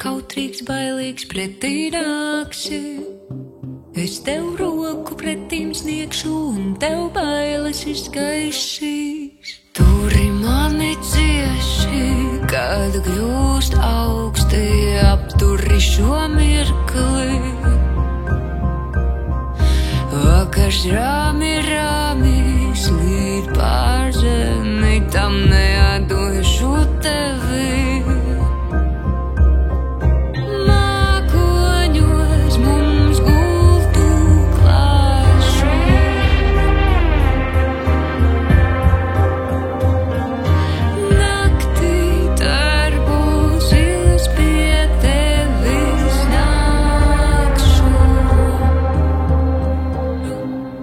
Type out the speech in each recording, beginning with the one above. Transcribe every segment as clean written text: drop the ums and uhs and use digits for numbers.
kautrīgs, bailīgs pretī nāksi. Es tev roku pretīm sniegšu un tev bailes izgaisīs. Turi mani cieši, kad kļūst augsti, apturi šo mirkli. Vakars rāmi, rāmi slīd pār zemi, tam neatdošu tevi. Mākoņos mums gultu klāšu. Naktī darbosies pie tevis nākšu.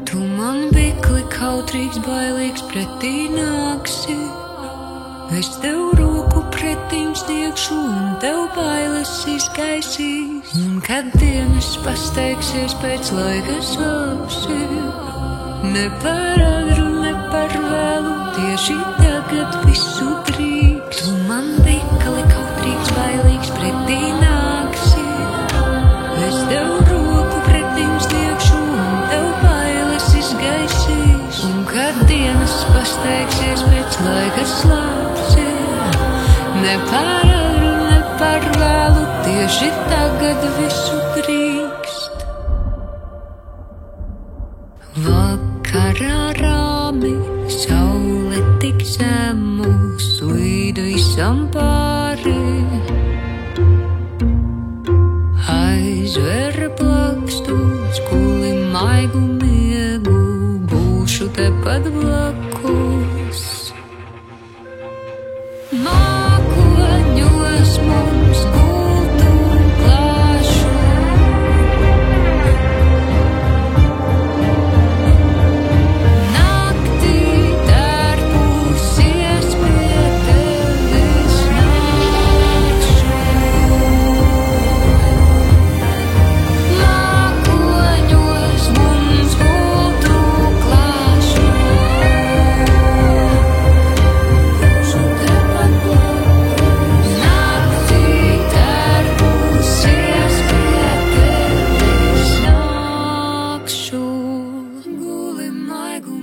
Tu man bikli kautrīgs, bailīgs pretī nāksi. Es tev roku pretīm sniegšu un tev bailes izgaisīs. Un kad dienas pasteigsies pēc laika sausi, ne par agru, ne par vēlu, tieši tagad visu drīkst. Tu man bikli kautrīgs, bailīgs pretī nāksi. Es tev roku pretīm sniegšu un tev bailes izgaisīs. Un kad dienas pasteigsies pēc laika slāpsi, ne par agru, ne par vēlu, tieši tagad visu drīkst. Vakarā rāmi, saule tik zemu, slīd visam pāri. Aizver plakstus, kuli maigu miegu, būšu tepat blakus. Mākoņos mums gultu klāšu. Naktī darbosies pie tevis nākšu. Mākoņos mums gultu klāšu. Guli maigu